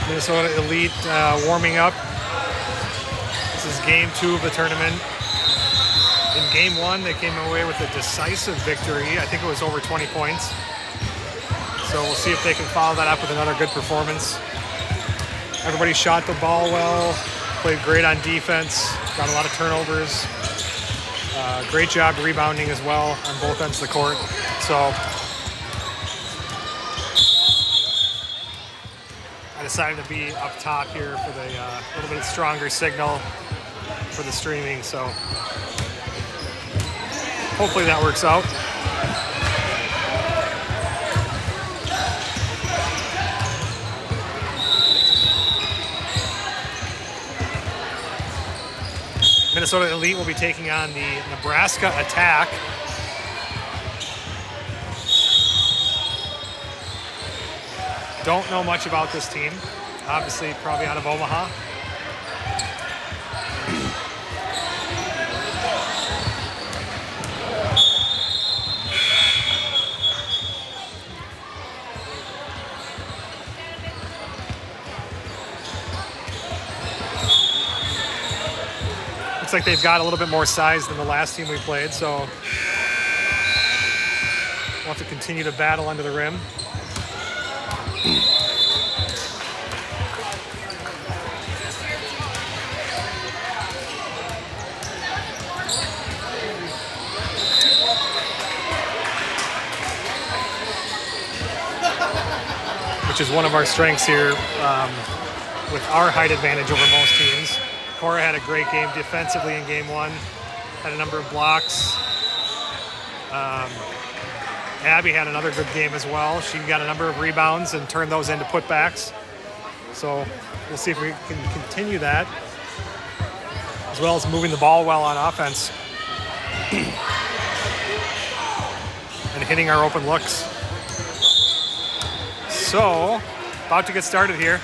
Minnesota Elite warming up. This is game 2 of the tournament. In game 1, they came away with a decisive victory. I think it was over 20 points. So we'll see if they can follow that up with another good performance. Everybody shot the ball well, played great on defense, got a lot of turnovers. Great job rebounding as well on both ends of the court. So I decided to be up top here for the little bit stronger signal for the streaming. So hopefully that works out. Minnesota Elite will be taking on the Nebraska Attack. Don't know much about this team. Obviously, probably out of Omaha. Looks like they've got a little bit more size than the last team we played, so we'll have to continue to battle under the rim. Which is one of our strengths here with our height advantage over most teams. Cora had a great game defensively in game 1, had a number of blocks. Abby had another good game as well. She got a number of rebounds and turned those into putbacks. So we'll see if we can continue that, as well as moving the ball well on offense and hitting our open looks. So, about to get started here.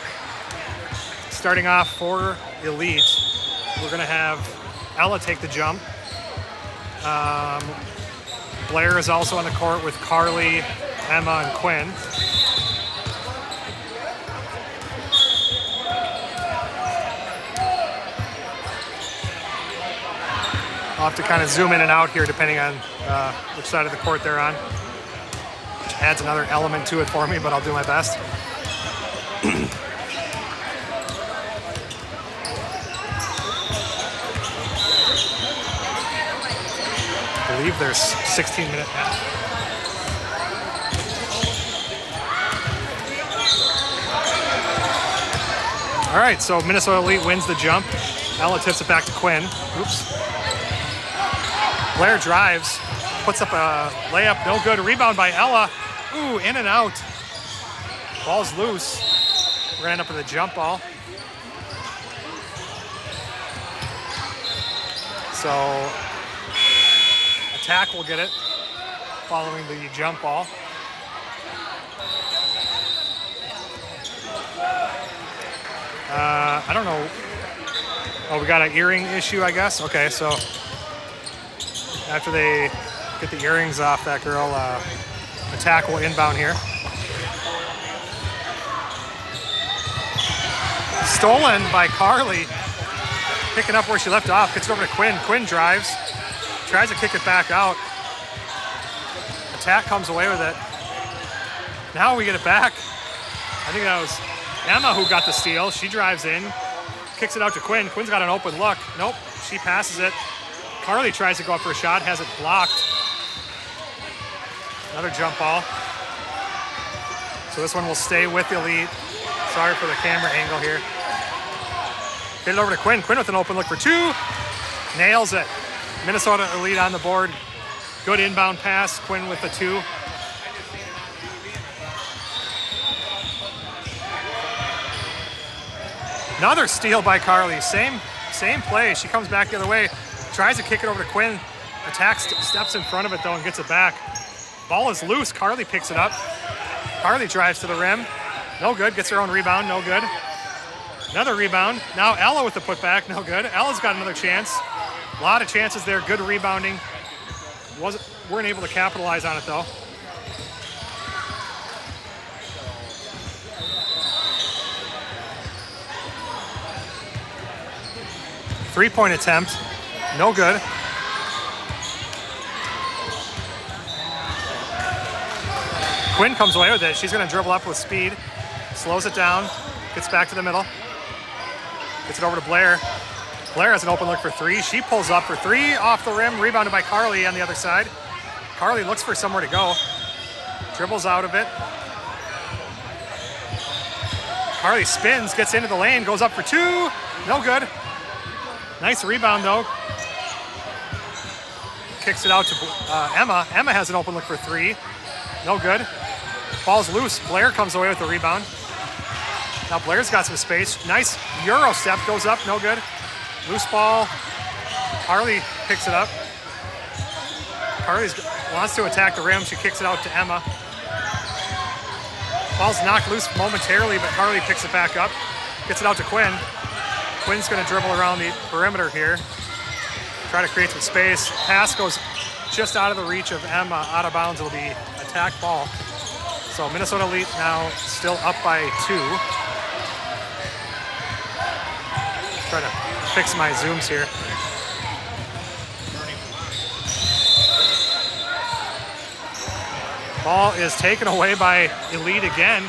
Starting off for Elite, we're going to have Ella take the jump. Blair is also on the court with Carly, Emma, and Quinn. I'll have to kind of zoom in and out here depending on which side of the court they're on. Adds another element to it for me, but I'll do my best. I believe there's 16-minute half. All right, so Minnesota Elite wins the jump. Ella tips it back to Quinn. Oops. Blair drives, puts up a layup, no good. Rebound by Ella. Ooh, in and out. Ball's loose. We're gonna end up with a jump ball. So, Attack will get it following the jump ball. I don't know. Oh, we got an earring issue, I guess. Okay, so after they get the earrings off that girl, Attack will inbound here. Stolen by Carly. Picking up where she left off. Gets it over to Quinn. Quinn drives. Tries to kick it back out. Attack comes away with it. Now we get it back. I think that was Emma who got the steal. She drives in. Kicks it out to Quinn. Quinn's got an open look. Nope. She passes it. Carly tries to go up for a shot. Has it blocked. Another jump ball. So this one will stay with Elite. Sorry for the camera angle here. Get it over to Quinn. Quinn with an open look for 2. Nails it. Minnesota Elite on the board. Good inbound pass. Quinn with the 2. Another steal by Carly. Same play. She comes back the other way. Tries to kick it over to Quinn. Attack steps in front of it though and gets it back. Ball is loose. Carly picks it up. Carly drives to the rim. No good. Gets her own rebound. No good. Another rebound. Now Ella with the putback. No good. Ella's got another chance. A lot of chances there. Good rebounding. Weren't able to capitalize on it though. 3-point attempt, no good. Quinn comes away with it. She's going to dribble up with speed, slows it down, gets back to the middle, gets it over to Blair. Blair has an open look for three. She pulls up for three, off the rim, rebounded by Carly on the other side. Carly looks for somewhere to go, dribbles out of it. Carly spins, gets into the lane, goes up for two, no good. Nice rebound though. Kicks it out to Emma. Emma has an open look for three, no good. Ball's loose. Blair comes away with the rebound. Now Blair's got some space. Nice Euro step, goes up, no good. Loose ball. Carly picks it up. Carly wants to attack the rim. She kicks it out to Emma. Ball's knocked loose momentarily, but Carly picks it back up. Gets it out to Quinn. Quinn's going to dribble around the perimeter here. Try to create some space. Pass goes just out of the reach of Emma, out of bounds. It'll be attack ball. So Minnesota Elite now still up by 2. Try to fix my zooms here. Ball is taken away by Elite again.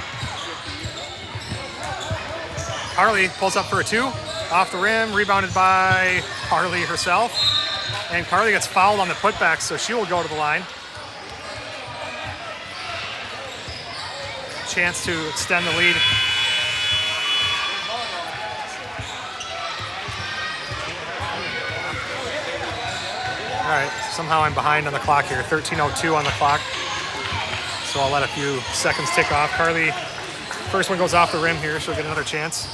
Carly pulls up for a 2. Off the rim, rebounded by Carly herself. And Carly gets fouled on the putback, so she will go to the line. Chance to extend the lead. All right, somehow I'm behind on the clock here. 13:02 on the clock. So I'll let a few seconds tick off. Carly, first one goes off the rim here. She'll get another chance.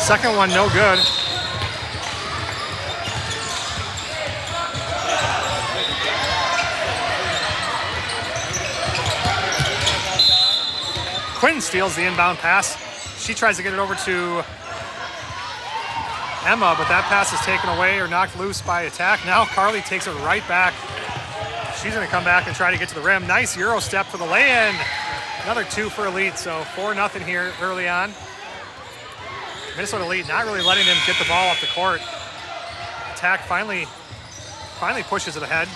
Second one, no good. Quinn steals the inbound pass. She tries to get it over to Emma, but that pass is taken away or knocked loose by attack. Now Carly takes it right back. She's going to come back and try to get to the rim. Nice Euro step for the lay-in. Another 2 for Elite, so 4-0 here early on. Minnesota Elite not really letting them get the ball off the court. Attack finally pushes it ahead.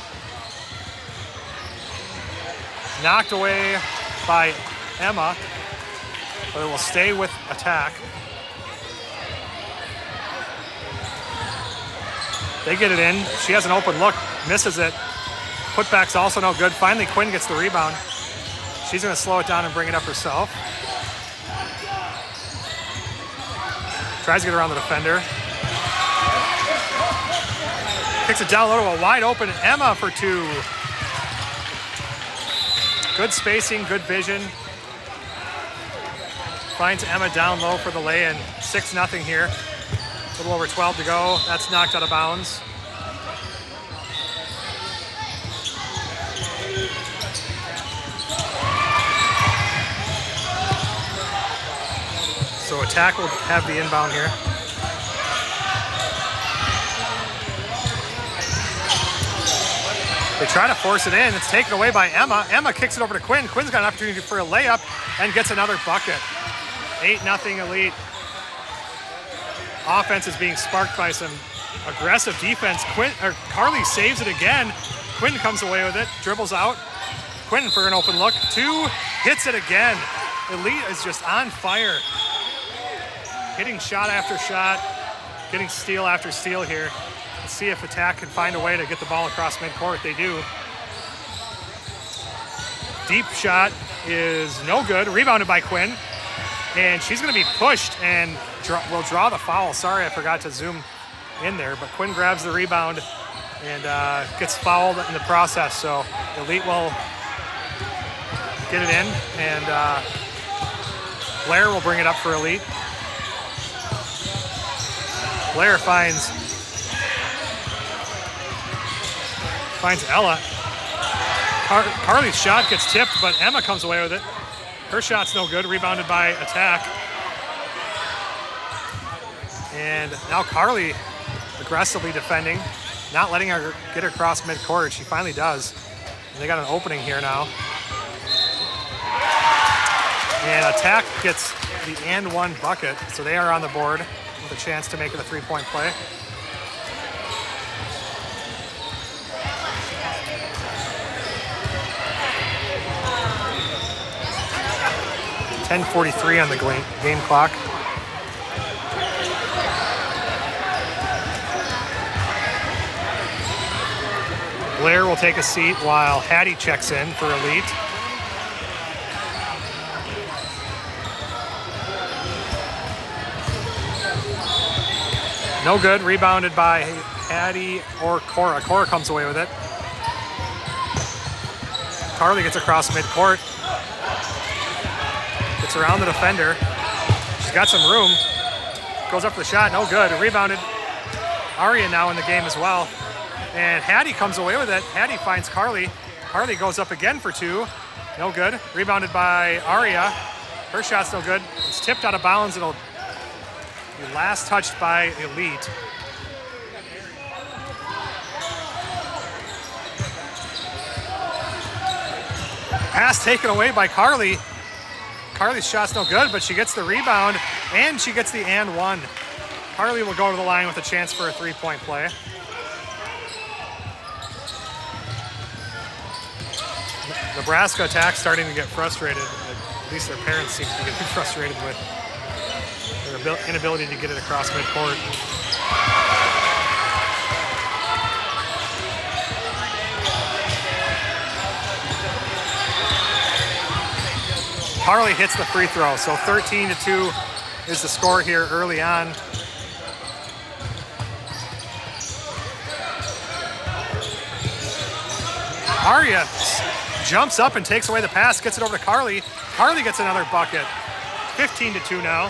Knocked away by Emma, but it will stay with attack. They get it in. She has an open look, misses it. Putback's also no good. Finally, Quinn gets the rebound. She's going to slow it down and bring it up herself. Tries to get around the defender. Kicks it down low to a wide open Emma for 2. Good spacing, good vision. Finds Emma down low for the lay-in. 6-0 here. A little over 12 to go. That's knocked out of bounds. So attack will have the inbound here. They try to force it in. It's taken away by Emma. Emma kicks it over to Quinn. Quinn's got an opportunity for a layup and gets another bucket. 8-0 Elite. Offense is being sparked by some aggressive defense. Carly saves it again. Quinn comes away with it, dribbles out. Quinn for an open look. 2, hits it again. Elite is just on fire. Hitting shot after shot, getting steal after steal here. Let's see if attack can find a way to get the ball across midcourt. They do. Deep shot is no good. Rebounded by Quinn. And she's going to be pushed and will draw the foul. Sorry, I forgot to zoom in there. But Quinn grabs the rebound and gets fouled in the process. So Elite will get it in. And Blair will bring it up for Elite. Blair finds Ella. Carly's shot gets tipped, but Emma comes away with it. Her shot's no good, rebounded by attack. And now Carly aggressively defending. not letting her get across midcourt. She finally does. And they got an opening here now. And Attack gets the and one bucket, so they are on the board with a chance to make it a three-point play. .10:43 on the game clock. Blair will take a seat while Hattie checks in for Elite. No good, rebounded by Hattie or Cora. Cora comes away with it. Carly gets across midcourt. Gets around the defender. She's got some room. Goes up for the shot, no good. Rebounded. Aria now in the game as well. And Hattie comes away with it. Hattie finds Carly. Carly goes up again for two. No good. Rebounded by Aria. Her shot's no good. It's tipped out of bounds. It'll be last touched by Elite. Pass taken away by Carly. Carly's shot's no good, but she gets the rebound and she gets the and one. Carly will go to the line with a chance for a three-point play. Nebraska Attack starting to get frustrated. At least their parents seem to be getting frustrated with their inability to get it across midcourt. Carly hits the free throw, so 13-2 is the score here early on. Aria jumps up and takes away the pass, gets it over to Carly. Carly gets another bucket. 15-2 now.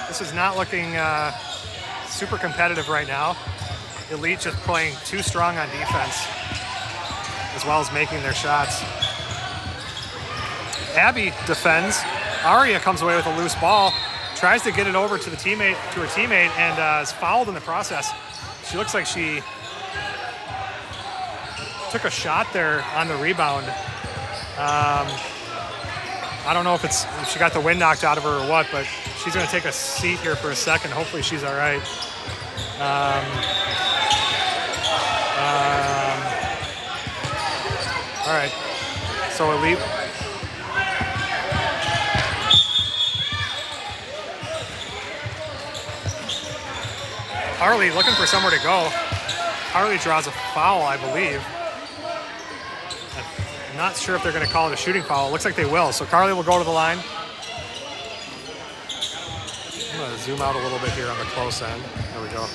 This is not looking super competitive right now. Elite just playing too strong on defense, as well as making their shots. Abby defends. Aria comes away with a loose ball, tries to get it over to her teammate, and is fouled in the process. She looks like she took a shot there on the rebound. I don't know if she got the wind knocked out of her or what, but she's going to take a seat here for a second. Hopefully she's all right. All right. So Elite. Carly looking for somewhere to go. Carly draws a foul, I believe. I'm not sure if they're going to call it a shooting foul. It looks like they will. So Carly will go to the line. I'm going to zoom out a little bit here on the close end. There we go.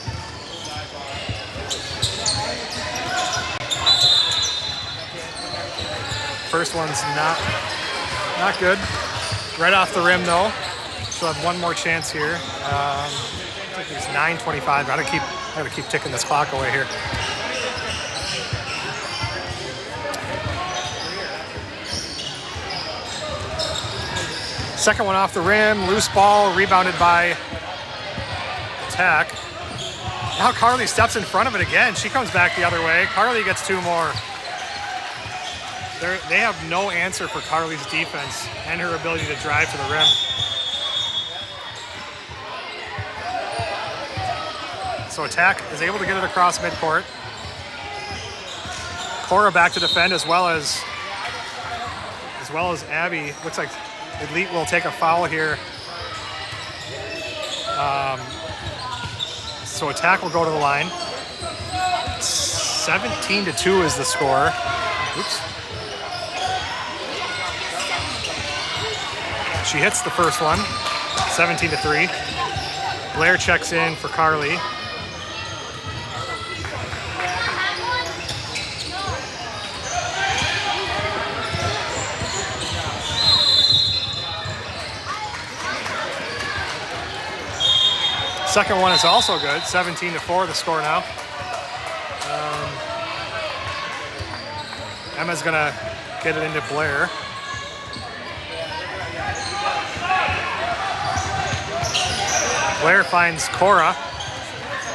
First one's not good. Right off the rim, though. She'll have one more chance here. I think it's 9:25. I gotta keep ticking this clock away here. Second one off the rim, loose ball, rebounded by Attack. Now Carly steps in front of it again. She comes back the other way. Carly gets two more. They have no answer for Carly's defense and her ability to drive to the rim. So Attack is able to get it across midcourt. Cora back to defend as well as Abby. Looks like Elite will take a foul here. So Attack will go to the line. 17-2 is the score. Oops. She hits the first one. 17-3. Blair checks in for Carly. Second one is also good, 17-4 the score now. Emma's gonna get it into Blair. Blair finds Cora.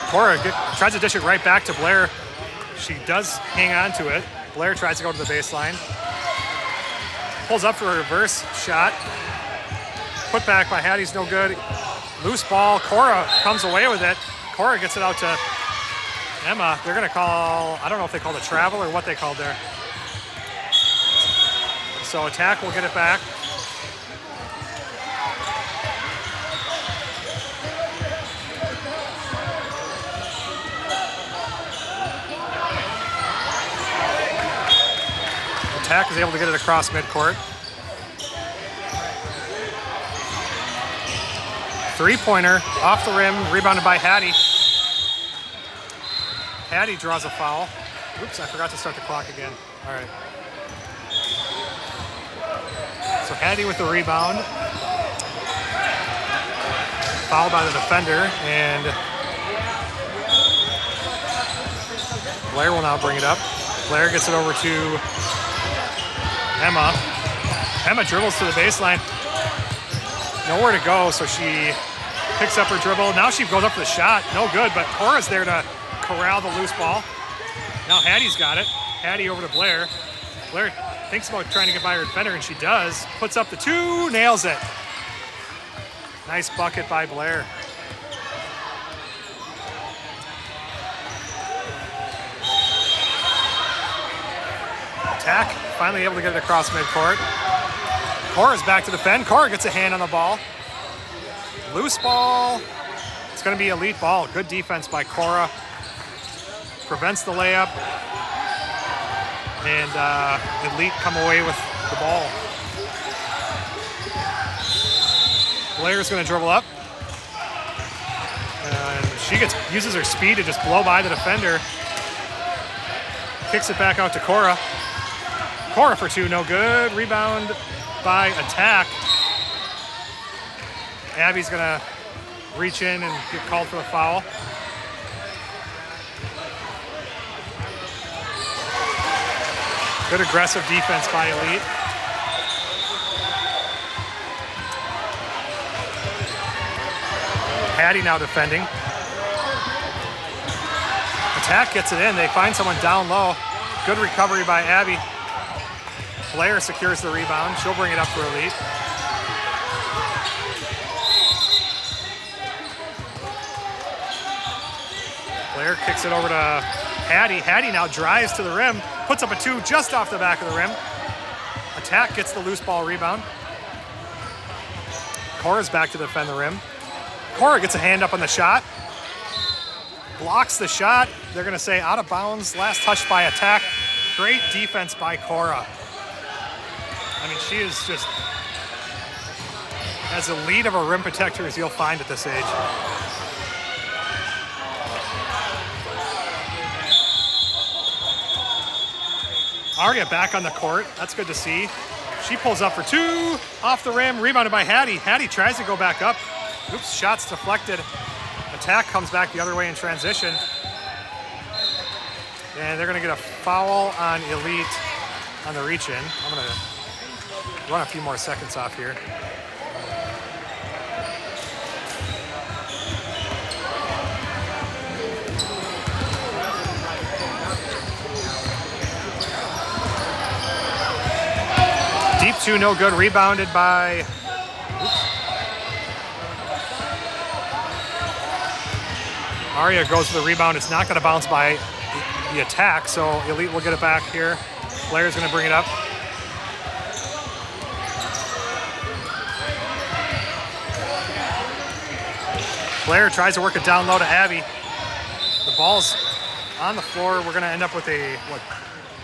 Cora tries to dish it right back to Blair. She does hang on to it. Blair tries to go to the baseline. Pulls up for a reverse shot. Put back by Hattie's no good. Loose ball. Cora comes away with it. Cora gets it out to Emma. They're going to call, I don't know if they called a travel or what they called there. So Attack will get it back. Attack is able to get it across midcourt. Three-pointer off the rim, rebounded by Hattie. Hattie draws a foul. Oops, I forgot to start the clock again. All right. So Hattie with the rebound. Fouled by the defender, and Blair will now bring it up. Blair gets it over to Emma. Emma dribbles to the baseline. Nowhere to go, so she picks up her dribble. Now she goes up for the shot. No good, but Cora's there to corral the loose ball. Now Hattie's got it. Hattie over to Blair. Blair thinks about trying to get by her defender, and she does. Puts up the two, nails it. Nice bucket by Blair. Attack finally able to get it across midcourt. Cora's back to defend. Cora gets a hand on the ball. Loose ball. It's going to be elite ball. Good defense by Cora. Prevents the layup. And Elite come away with the ball. Blair's going to dribble up. And she uses her speed to just blow by the defender. Kicks it back out to Cora. Cora for two, no good. Rebound by Attack. Abby's going to reach in and get called for the foul. Good aggressive defense by Elite. Hattie now defending. Attack gets it in. They find someone down low. Good recovery by Abby. Blair secures the rebound. She'll bring it up for Elite. Blair kicks it over to Hattie. Hattie now drives to the rim. Puts up a two just off the back of the rim. Attack gets the loose ball rebound. Cora's back to defend the rim. Cora gets a hand up on the shot. Blocks the shot. They're going to say out of bounds. Last touch by Attack. Great defense by Cora. I mean, she is just as elite of a rim protector as you'll find at this age. Aria back on the court. That's good to see. She pulls up for two. Off the rim. Rebounded by Hattie. Hattie tries to go back up. Oops, shots deflected. Attack comes back the other way in transition. And they're going to get a foul on Elite on the reach-in. I'm going to run a few more seconds off here. Deep two, no good. Rebounded by... Aria goes for the rebound. It's not going to bounce by the Attack, so Elite will get it back here. Blair's going to bring it up. Blair tries to work it down low to Abby. The ball's on the floor. We're going to end up with a, what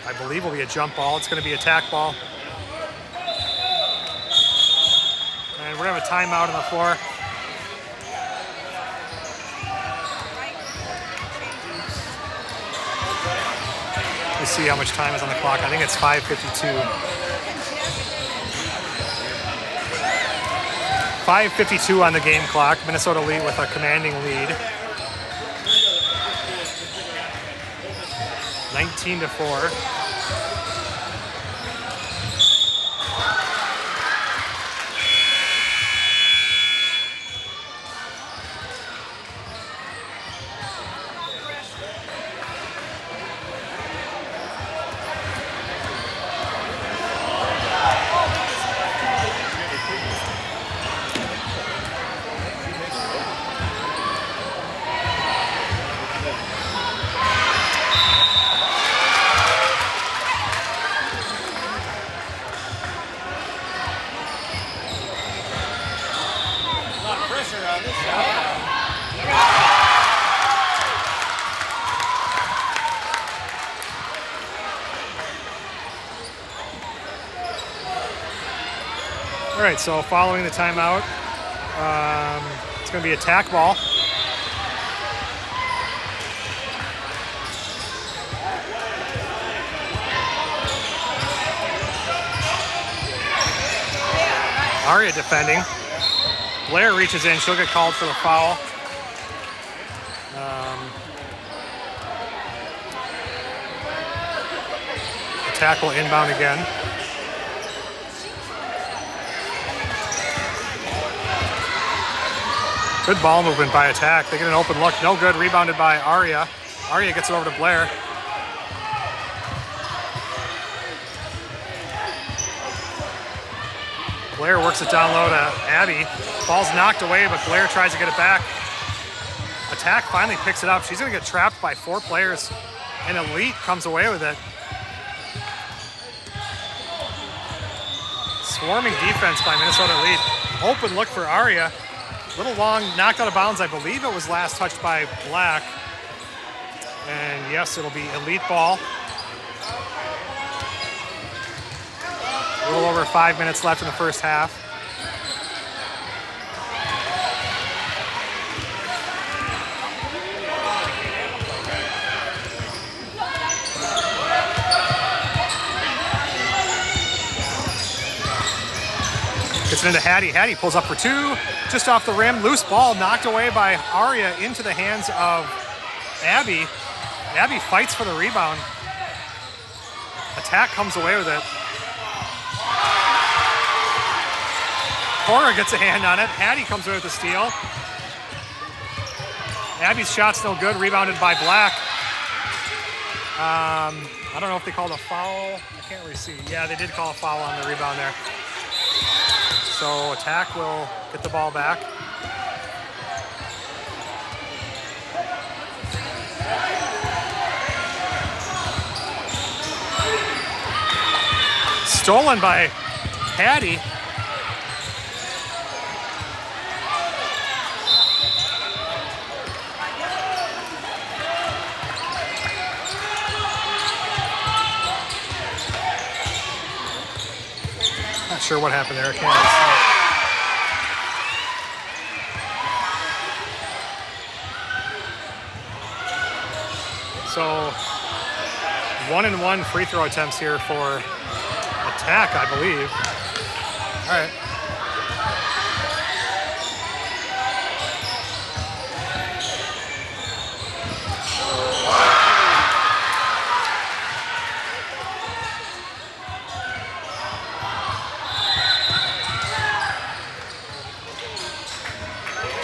I believe will be a jump ball. It's going to be Attack ball. And we're going to have a timeout on the floor. Let's see how much time is on the clock. I think it's 5:52. 5:52 on the game clock. Minnesota Elite with a commanding lead. 19-4. right, so following the timeout, it's going to be attack ball. Aria defending. Blair reaches in. She'll get called for the foul. Attack will inbound again. Good ball movement by attack. They get an open look. No good. Rebounded by Aria. Aria gets it over to Blair. Blair works it down low to Abby. Ball's knocked away, but Blair tries to get it back. Attack finally picks it up. She's going to get trapped by 4 players, and Elite comes away with it. Swarming defense by Minnesota Elite. Open look for Aria. Little long, knocked out of bounds. I believe it was last touched by Black. And yes, it'll be Elite ball. A little over 5 minutes left in the first half. Gets it into Hattie. Hattie pulls up for 2, just off the rim. Loose ball knocked away by Aria into the hands of Abby. Abby fights for the rebound. Attack comes away with it. Cora gets a hand on it. Hattie comes away with the steal. Abby's shot's no good, rebounded by Black. I don't know if they called a foul. I can't really see. Yeah, they did call a foul on the rebound there. So attack will get the ball back. Stolen by Hattie. Not sure what happened there. I can't really see. So 1-and-1 free throw attempts here for attack, I believe. All right.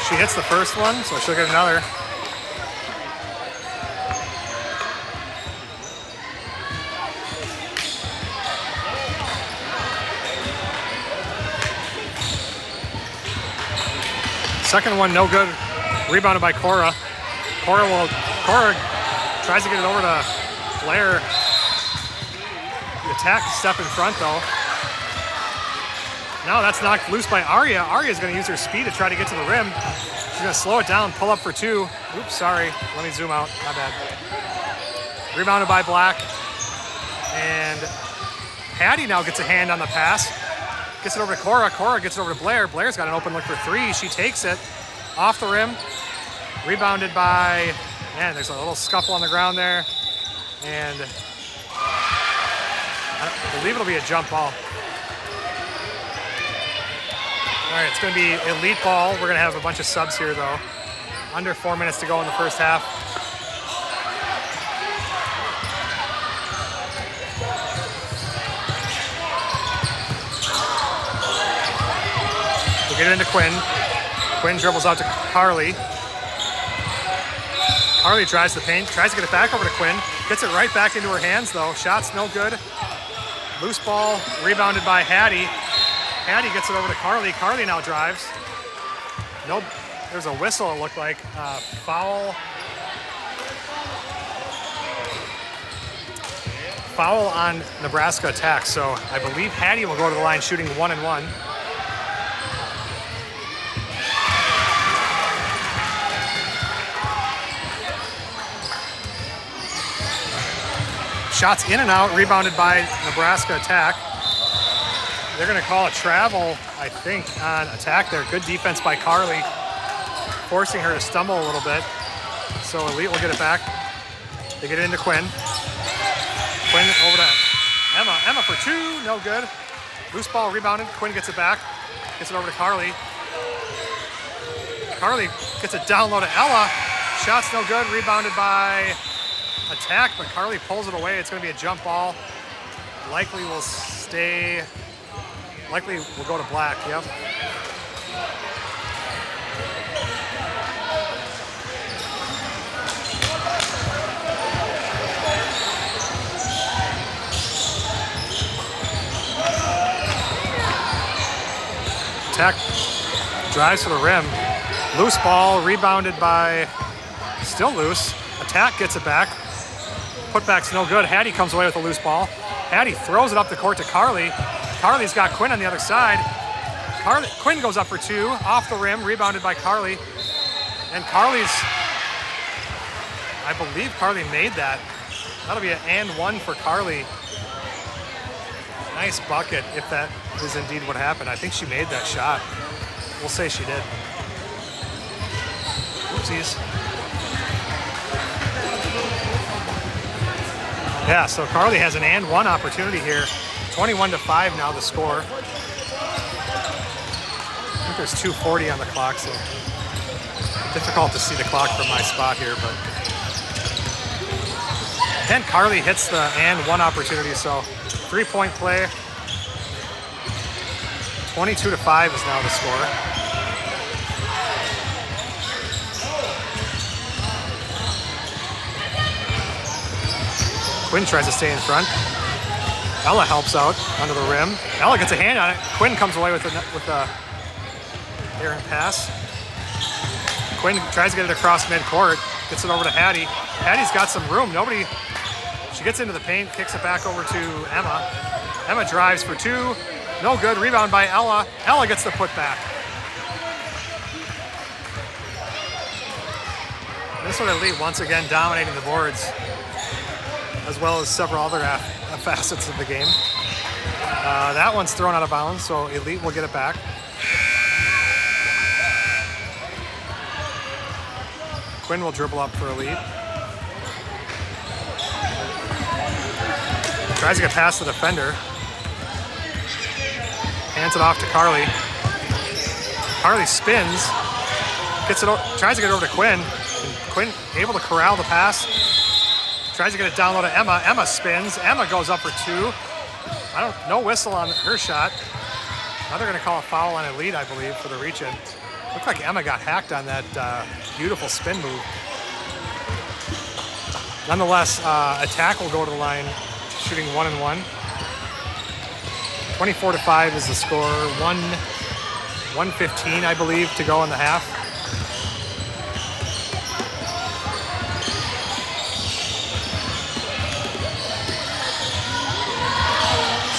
She hits the first one, so she'll get another. Second one, no good. Rebounded by Cora. Cora tries to get it over to Blair. The attack step in front though. Now that's knocked loose by Aria. Aria's going to use her speed to try to get to the rim. She's going to slow it down, pull up for 2. Oops, sorry. Let me zoom out. My bad. Rebounded by Black. And Hattie now gets a hand on the pass. Gets it over to Cora. Cora gets it over to Blair. Blair's got an open look for 3. She takes it off the rim. Rebounded by, man, there's a little scuffle on the ground there. And I believe it'll be a jump ball. All right, it's going to be Elite ball. We're going to have a bunch of subs here, though. Under 4 minutes to go in the first half. We'll get it into Quinn. Quinn dribbles out to Carly. Carly tries the paint, tries to get it back over to Quinn. Gets it right back into her hands, though. Shot's no good. Loose ball, rebounded by Hattie. Hattie gets it over to Carly. Carly now drives. Nope. There's a whistle, it looked like. Foul. Foul on Nebraska attack. So I believe Hattie will go to the line shooting 1-and-1. Shots in and out, rebounded by Nebraska attack. They're going to call a travel, I think, on attack there. Good defense by Carly, forcing her to stumble a little bit. So Elite will get it back. They get it into Quinn. Quinn over to Emma. Emma for two, no good. Loose ball rebounded. Quinn gets it back. Gets it over to Carly. Carly gets it down low to Ella. Shot's no good. Rebounded by Attack, but Carly pulls it away. It's going to be a jump ball. Likely will stay. Likely will go to Black. Yep. Attack drives to the rim. Loose ball, rebounded by, still loose. Attack gets it back. Putback's no good. Hattie comes away with a loose ball. Hattie throws it up the court to Carly. Carly's got Quinn on the other side. Quinn goes up for two, off the rim, rebounded by Carly. And Carly's, I believe Carly made that. That'll be an and one for Carly. Nice bucket, if that is indeed what happened. I think she made that shot. We'll say she did. Oopsies. Yeah, so Carly has an and one opportunity here. 21-5 now the score. I think there's 2:40 on the clock, so difficult to see the clock from my spot here, but then Carly hits the and one opportunity, so 3-point play. 22-5 is now the score. Quinn tries to stay in front. Ella helps out under the rim. Ella gets a hand on it. Quinn comes away with a errant pass. Quinn tries to get it across midcourt. Gets it over to Hattie. Hattie's got some room. She gets into the paint, kicks it back over to Emma. Emma drives for two. No good. Rebound by Ella. Ella gets the putback. Minnesota Elite once again dominating the boards, as well as several other facets of the game. That one's thrown out of bounds, so Elite will get it back. Quinn will dribble up for Elite. Tries to get past the defender. Hands it off to Carly. Carly spins. Tries to get over to Quinn. And Quinn able to corral the pass. Tries to get it down low to Emma. Emma spins. Emma goes up for two. No whistle on her shot. Now they're going to call a foul on Elite, I believe, for the reach-in. Looked like Emma got hacked on that beautiful spin move. Nonetheless, Attack will go to the line, shooting 1-1. 24-5 is the score. 1:15, I believe, to go in the half.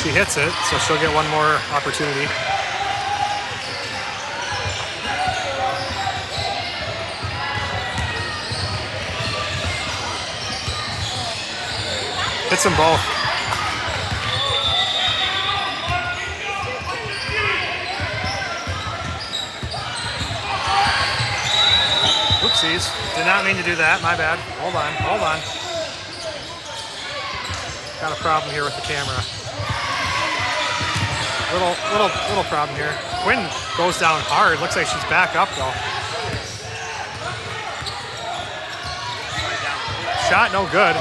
She hits it, so she'll get one more opportunity. Hits them both. Oopsies. Did not mean to do that. My bad. Hold on. Got a problem here with the camera. Little problem here. Quinn goes down hard. Looks like she's back up though. Shot no good.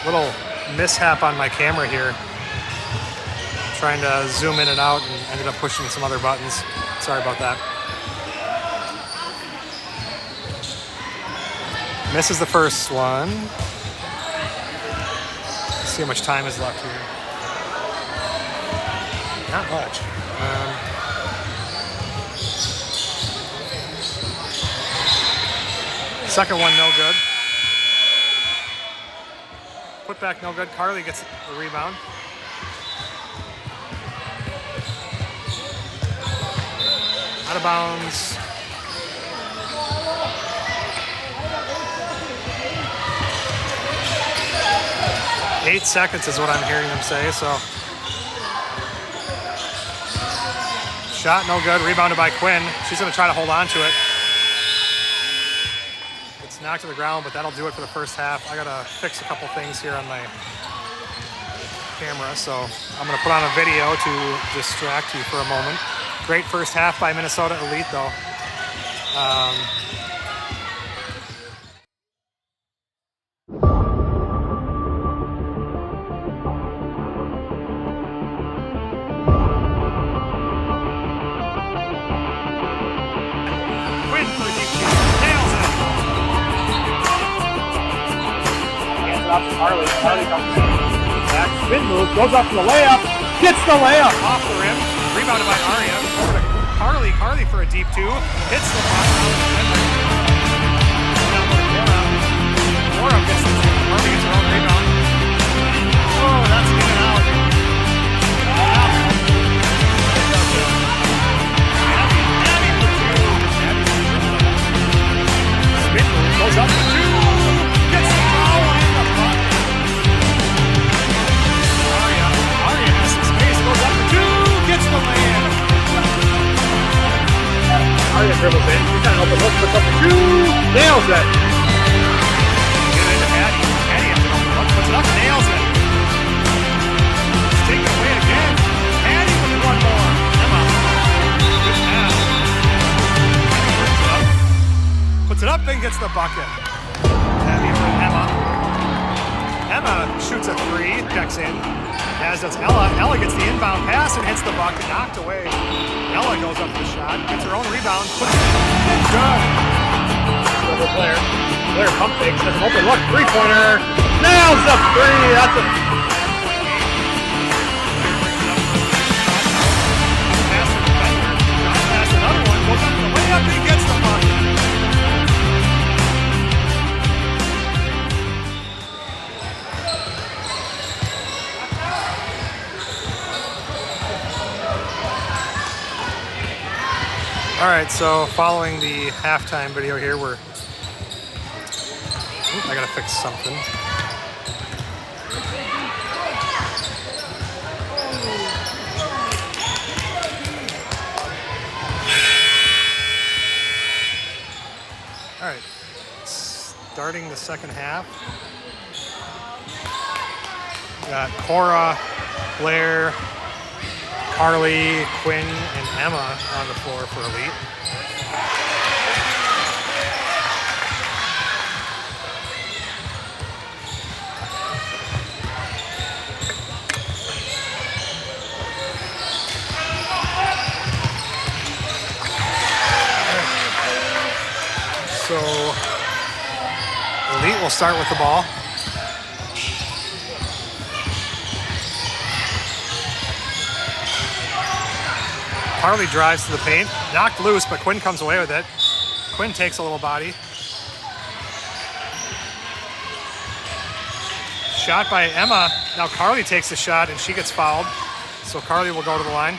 Little mishap on my camera here. Trying to zoom in and out and ended up pushing some other buttons. Sorry about that. Misses the first one. Let's see how much time is left here. Not much. Second one, no good. Put back, no good. Carly gets the rebound. Out of bounds. 8 seconds is what I'm hearing them say, so. Shot no good, rebounded by Quinn. She's gonna try to hold on to it. It's knocked to the ground, but that'll do it for the first half. I gotta fix a couple things here on my camera, so I'm gonna put on a video to distract you for a moment. Great first half by Minnesota Elite though. Harley comes in. Back spin move, goes up to the layup, gets the layup. Off the rim, rebounded by Arya. Over to Carly. Carly for a deep 2. Hits the ball. Cora gets the 2. Carly gets her own rebound. Oh, that's in and out. Abby for 2. Spin move, goes up to 2. Gets the ball in the bucket. Arya has some space, goes up to 2, gets the layup. Arya dribbles in, she's trying to open look, puts up the 2, nails it. Get into Patty. Patty has an open look, puts it up, nails it. It's taken away again. Patty with one more. Emma. Good pass. Puts it up and gets the bucket. Patty for Emma. Emma shoots a 3, checks in. As does Ella. Ella gets the inbound pass and hits the bucket, knocked away. Ella goes up for the shot, gets her own rebound, puts it in. Good. Over Blair. Blair pump fakes, has an open look, 3-pointer. Nails the 3. That's a. Pass another one, goes up to the layup, and he gets the bucket. All right, so following the halftime video here, I gotta fix something. All right, starting the second half. We got Cora, Blair, Carly, Quinn, and Emma on the floor for Elite. So Elite will start with the ball. Carly drives to the paint, knocked loose, but Quinn comes away with it. Quinn takes a little body. Shot by Emma. Now Carly takes the shot and she gets fouled. So Carly will go to the line.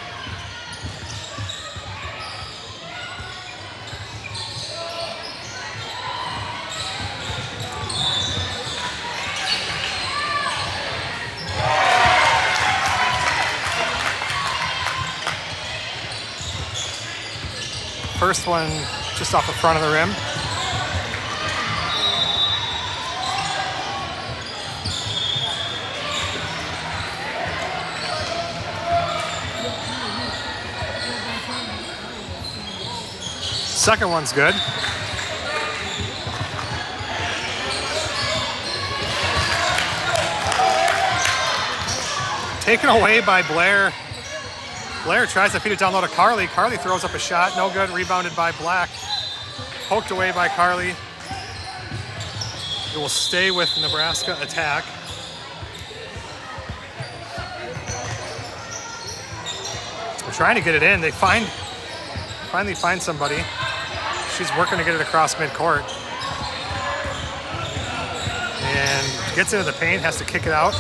First one just off the front of the rim. Second one's good. Taken away by Blair. Blair tries to feed it down low to Carly. Carly throws up a shot. No good. Rebounded by Black. Poked away by Carly. It will stay with Nebraska attack. They're trying to get it in. They finally find somebody. She's working to get it across midcourt. And gets into the paint. Has to kick it out.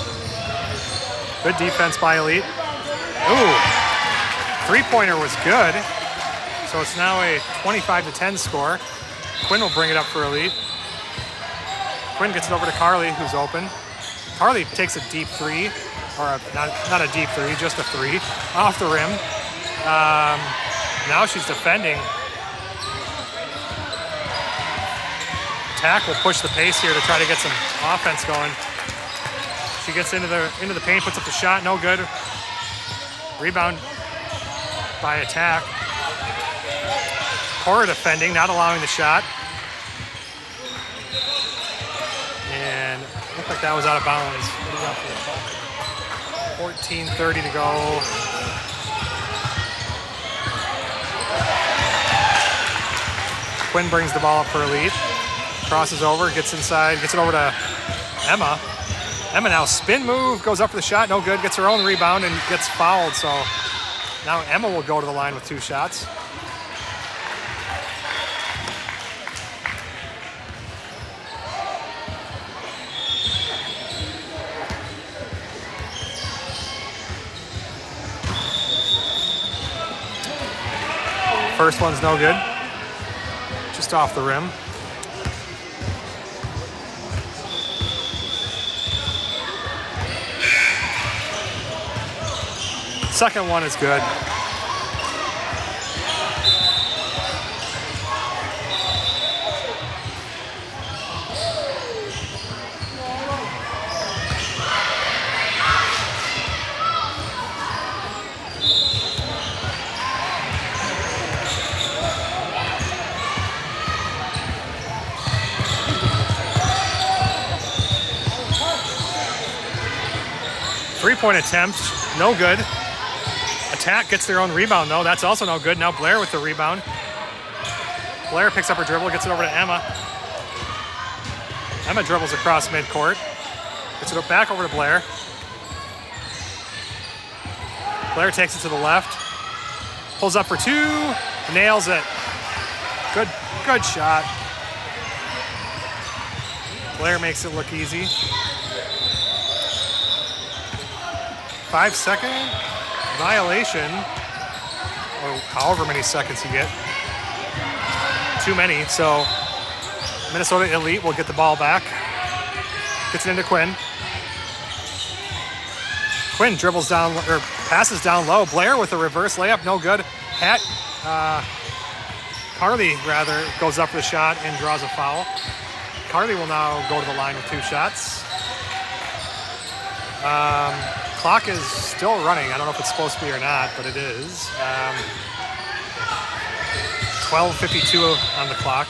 Good defense by Elite. Ooh. Three-pointer was good, so it's now a 25-10 score. Quinn will bring it up for Elite. Quinn gets it over to Carly, who's open. Carly takes a deep three, or not a deep three, just a three, off the rim. Now she's defending. Attack will push the pace here to try to get some offense going. She gets into the paint, puts up the shot, no good. Rebound by Attack. Cora defending, not allowing the shot. And looked like that was out of bounds. 14:30 to go. Quinn brings the ball up for a lead. Crosses over, gets inside, gets it over to Emma. Emma now spin move, goes up for the shot, no good, gets her own rebound and gets fouled. So now Emma will go to the line with 2 shots. First one's no good, just off the rim. Second one is good. Three-point attempt, no good. Attack gets their own rebound though. That's also no good. Now Blair with the rebound. Blair picks up her dribble, gets it over to Emma. Emma dribbles across midcourt. Gets it back over to Blair. Blair takes it to the left. Pulls up for 2. Nails it. Good shot. Blair makes it look easy. 5-second violation, or however many seconds you get. Too many, so Minnesota Elite will get the ball back. Gets it into Quinn. Quinn dribbles down, or passes down low. Blair with a reverse layup, no good. Carly, rather, goes up for the shot and draws a foul. Carly will now go to the line with 2 shots. Clock is still running. I don't know if it's supposed to be or not, but it is. 12:52 on the clock.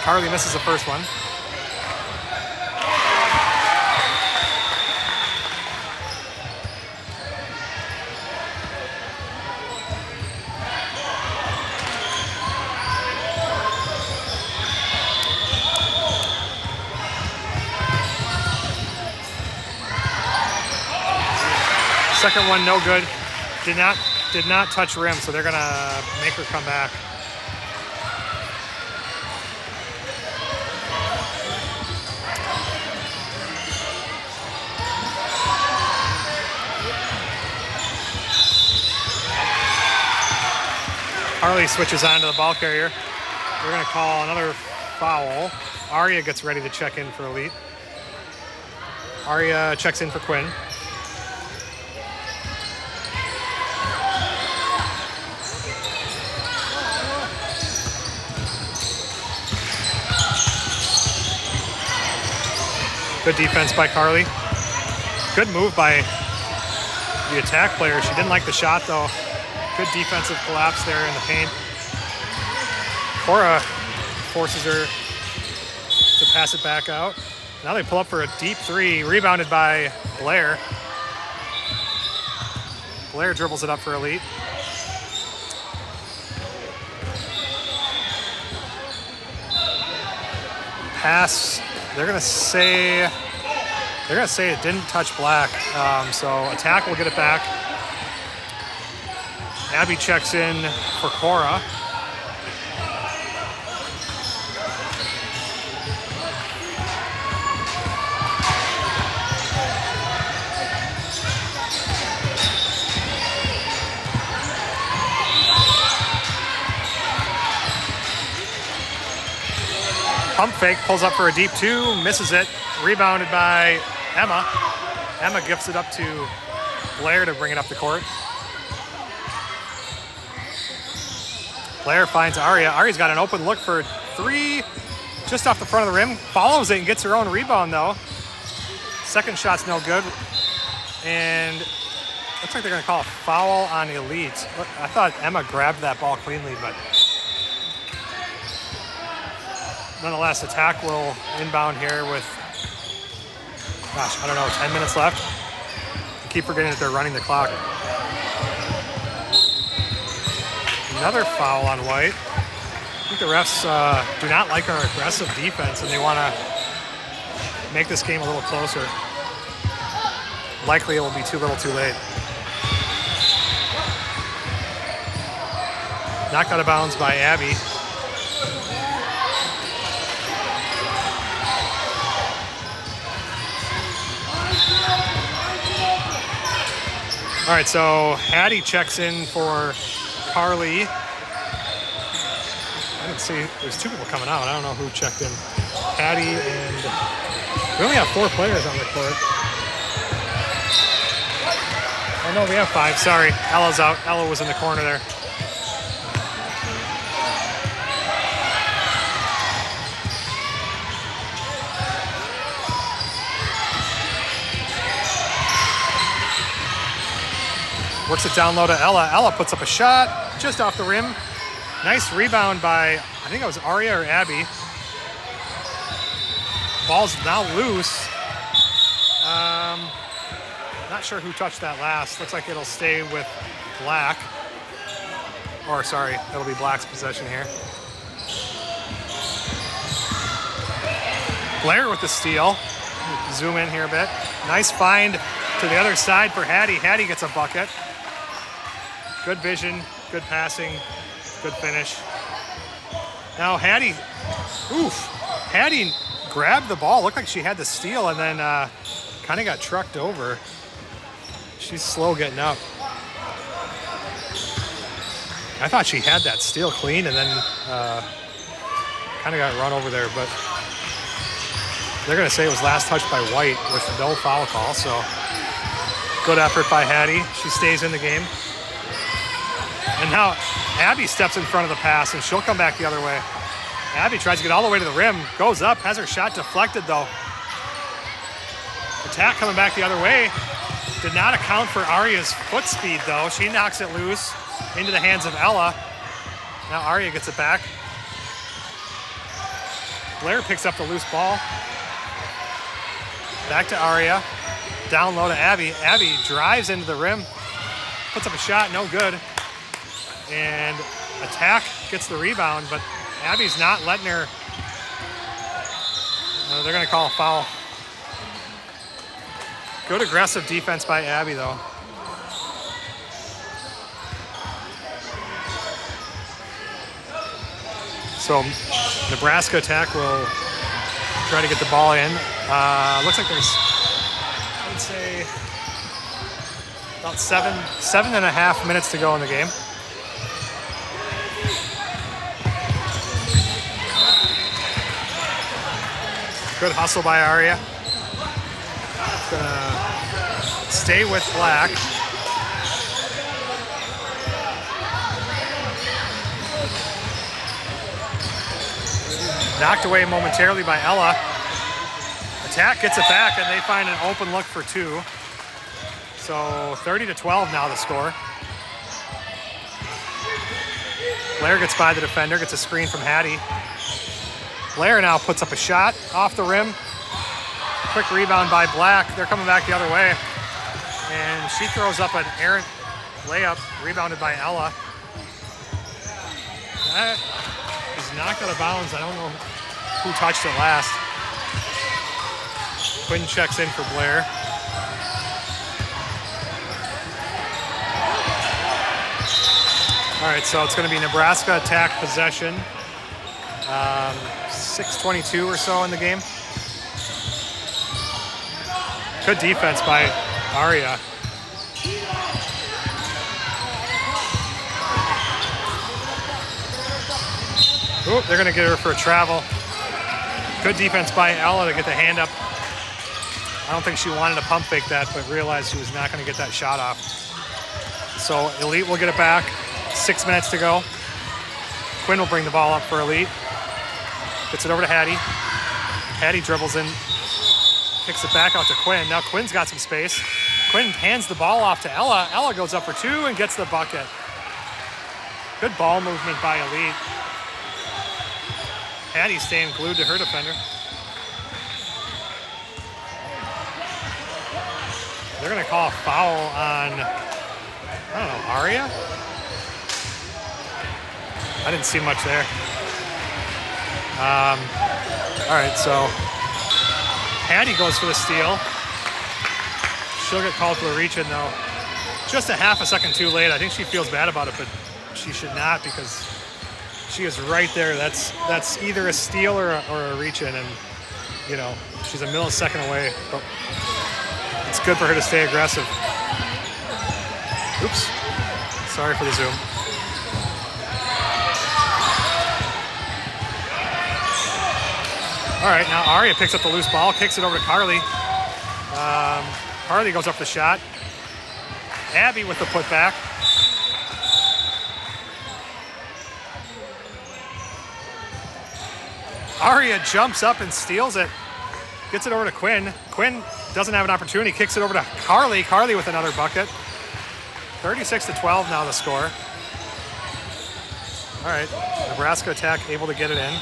Carly misses the first one. Second one, no good. Did not touch rim, so they're gonna make her come back. Harley switches on to the ball carrier. We're gonna call another foul. Aria gets ready to check in for Elite. Aria checks in for Quinn. Good defense by Carly. Good move by the Attack player. She didn't like the shot though. Good defensive collapse there in the paint. Cora forces her to pass it back out. Now they pull up for a deep 3, rebounded by Blair. Blair dribbles it up for Elite. Pass. They're gonna say it didn't touch Black, so Attack will get it back. Abby checks in for Cora. Pump fake, pulls up for a deep 2, misses it. Rebounded by Emma. Emma gifts it up to Blair to bring it up the court. Blair finds Aria. Aria's got an open look for 3, just off the front of the rim. Follows it and gets her own rebound though. Second shot's no good. And looks like they're gonna call a foul on Elite. I thought Emma grabbed that ball cleanly, but nonetheless, Attack will inbound here with, gosh, I don't know, 10 minutes left. I keep forgetting that they're running the clock. Another foul on White. I think the refs do not like our aggressive defense and they want to make this game a little closer. Likely it will be too little too late. Knocked out of bounds by Abby. All right, so Hattie checks in for Carly. I didn't see, there's 2 people coming out. I don't know who checked in. Hattie and, we only have 4 players on the court. Oh no, we have 5, sorry. Ella's out, Ella was in the corner there. Works it down low to Ella. Ella puts up a shot just off the rim. Nice rebound by, I think it was Aria or Abby. Ball's now loose. Not sure who touched that last. Looks like it'll stay with Black. Or sorry, it'll be Black's possession here. Blair with the steal. Zoom in here a bit. Nice find to the other side for Hattie. Hattie gets a bucket. Good vision, good passing, good finish. Now Hattie grabbed the ball. Looked like she had the steal and then kind of got trucked over. She's slow getting up. I thought she had that steal clean and then kind of got run over there, but they're going to say it was last touched by White with no foul call, so good effort by Hattie. She stays in the game. And now Abby steps in front of the pass and she'll come back the other way. Abby tries to get all the way to the rim, goes up, has her shot deflected though. Attack coming back the other way. Did not account for Aria's foot speed though. She knocks it loose into the hands of Ella. Now Aria gets it back. Blair picks up the loose ball. Back to Aria. Down low to Abby. Abby drives into the rim. Puts up a shot, no good. And Attack gets the rebound, but Abby's not letting her. They're going to call a foul. Good aggressive defense by Abby, though. So Nebraska Attack will try to get the ball in. Looks like there's, I would say, about 7.5 minutes to go in the game. Good hustle by Aria. Gonna stay with Black. Knocked away momentarily by Ella. Attack gets it back and they find an open look for 2. So 30-12 now the score. Blair gets by the defender, gets a screen from Hattie. Blair now puts up a shot off the rim. Quick rebound by Black. They're coming back the other way. And she throws up an errant layup, rebounded by Ella. That is knocked out of bounds. I don't know who touched it last. Quinn checks in for Blair. All right, so it's going to be Nebraska Attack possession. 6:22 or so in the game. Good defense by Aria. Ooh, they're going to get her for a travel. Good defense by Ella to get the hand up. I don't think she wanted to pump fake that, but realized she was not going to get that shot off. So Elite will get it back. 6 minutes to go. Quinn will bring the ball up for Elite. Gets it over to Hattie. Hattie dribbles in, kicks it back out to Quinn. Now Quinn's got some space. Quinn hands the ball off to Ella. Ella goes up for 2 and gets the bucket. Good ball movement by Elite. Hattie staying glued to her defender. They're going to call a foul on, I don't know, Aria? I didn't see much there. All right, so Hattie goes for the steal. She'll get called for the reach-in, though. Just a half a second too late. I think she feels bad about it, but she should not because she is right there. That's either a steal or a reach-in, and, you know, she's a millisecond away. But it's good for her to stay aggressive. Oops. Sorry for the zoom. All right, now Aria picks up the loose ball, kicks it over to Carly. Carly goes up the shot. Abby with the putback. Aria jumps up and steals it. Gets it over to Quinn. Quinn doesn't have an opportunity, kicks it over to Carly. Carly with another bucket. 36-12 now the score. All right, Nebraska attack able to get it in.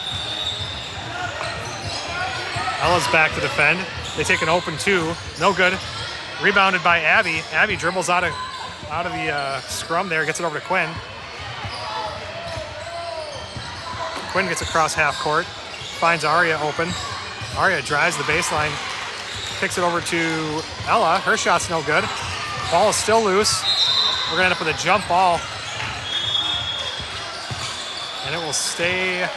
Ella's back to defend. They take an open 2, no good. Rebounded by Abby. Abby dribbles out of the scrum there, gets it over to Quinn. Quinn gets across half court, finds Aria open. Aria drives the baseline, kicks it over to Ella. Her shot's no good. Ball is still loose. We're gonna end up with a jump ball. And it will stay.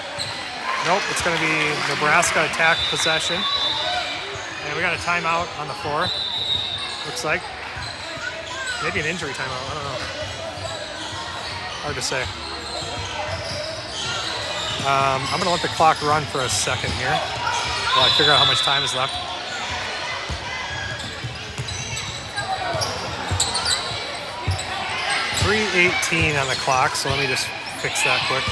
Nope, it's going to be Nebraska attack possession. And we got a timeout on the floor. Looks like. Maybe an injury timeout, I don't know. Hard to say. I'm going to let the clock run for a second here while I figure out how much time is left. .318 on the clock, so let me just fix that quick.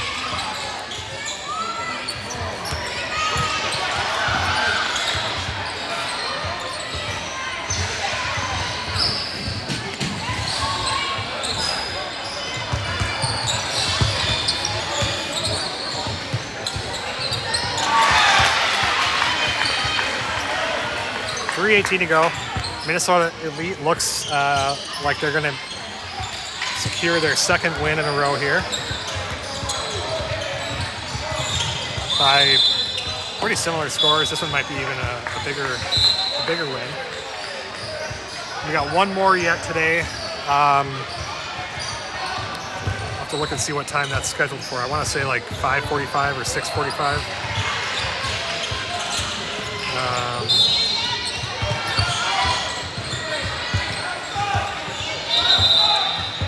.318 to go. Minnesota Elite looks like they're going to secure their second win in a row here by pretty similar scores. This one might be even a bigger win. We got one more yet today. I'll have to look and see what time that's scheduled for. I want to say like 5:45 or 6:45.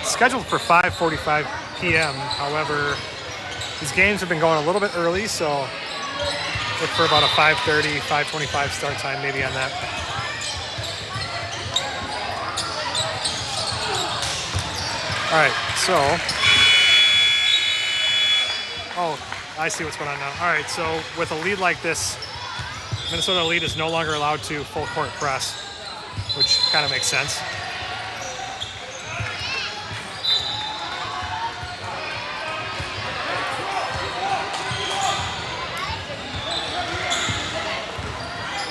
Scheduled for 5:45 p.m. However, these games have been going a little bit early, so look for about a 5:30, 5:25 start time maybe on that. All right, so, I see what's going on now. All right, so with a lead like this, Minnesota Elite is no longer allowed to full court press, which kind of makes sense.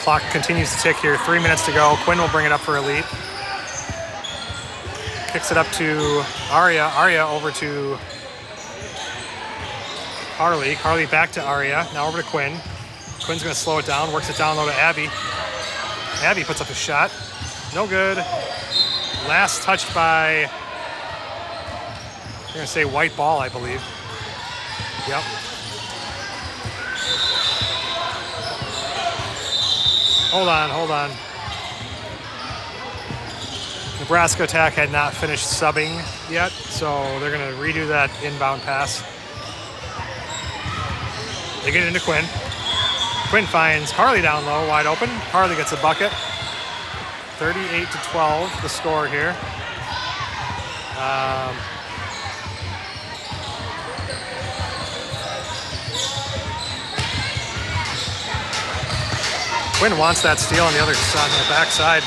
Clock continues to tick here. 3 minutes to go. Quinn will bring it up for Elite. Kicks it up to Aria. Aria over to Carly. Carly back to Aria. Now over to Quinn. Quinn's going to slow it down. Works it down low to Abby. Abby puts up a shot. No good. Last touched by, I'm going to say white ball, I believe. Yep. Hold on. Nebraska attack had not finished subbing yet, so they're going to redo that inbound pass. They get it into Quinn. Quinn finds Carly down low, wide open. Carly gets a bucket. 38-12, the score here. Quinn wants that steal on the other side, on the backside.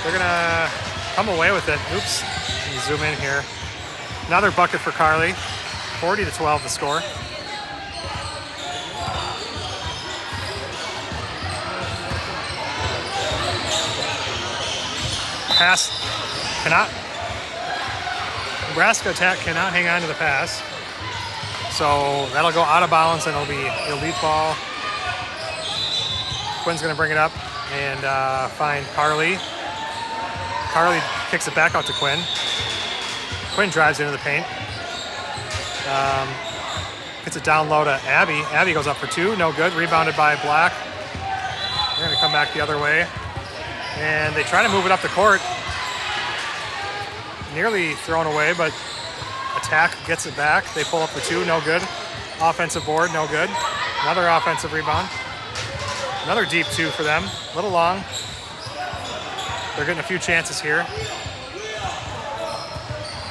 They're gonna come away with it. Oops, let me zoom in here. Another bucket for Carly. 40-12 the score. Pass cannot. Nebraska attack cannot hang on to the pass. So that'll go out of bounds and it'll be elite ball. Quinn's gonna bring it up and find Carly. Carly kicks it back out to Quinn. Quinn drives into the paint. Gets it down low to Abby. Abby goes up for two, no good. Rebounded by Black. They're gonna come back the other way. And they try to move it up the court. Nearly thrown away, but attack gets it back. They pull up for two, no good. Offensive board, no good. Another offensive rebound. Another deep two for them. A little long. They're getting a few chances here.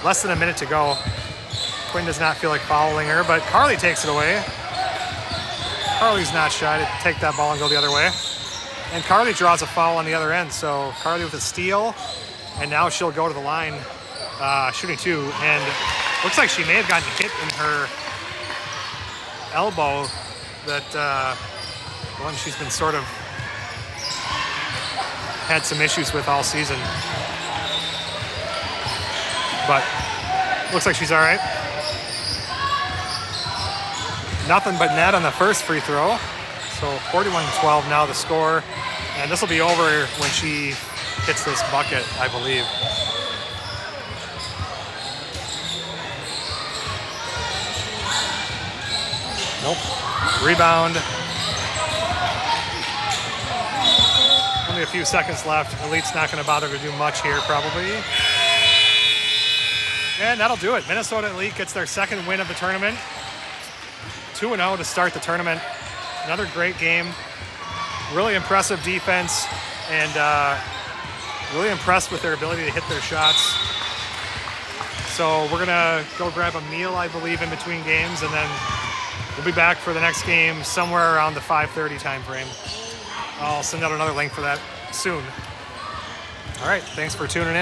Less than a minute to go. Quinn does not feel like fouling her, but Carly takes it away. Carly's not shy to take that ball and go the other way. And Carly draws a foul on the other end. So Carly with a steal, and now she'll go to the line shooting two. And looks like she may have gotten hit in her elbow, that one she's been sort of had some issues with all season. But looks like she's all right. Nothing but net on the first free throw. So 41-12 now the score. And this will be over when she hits this bucket, I believe. Nope. Rebound. Only a few seconds left. Elite's not going to bother to do much here, probably. And that'll do it. Minnesota Elite gets their second win of the tournament. 2-0 to start the tournament. Another great game. Really impressive defense, and really impressed with their ability to hit their shots. So we're gonna go grab a meal, I believe, in between games, and then we'll be back for the next game somewhere around the 5:30 time frame. I'll send out another link for that soon. All right, thanks for tuning in.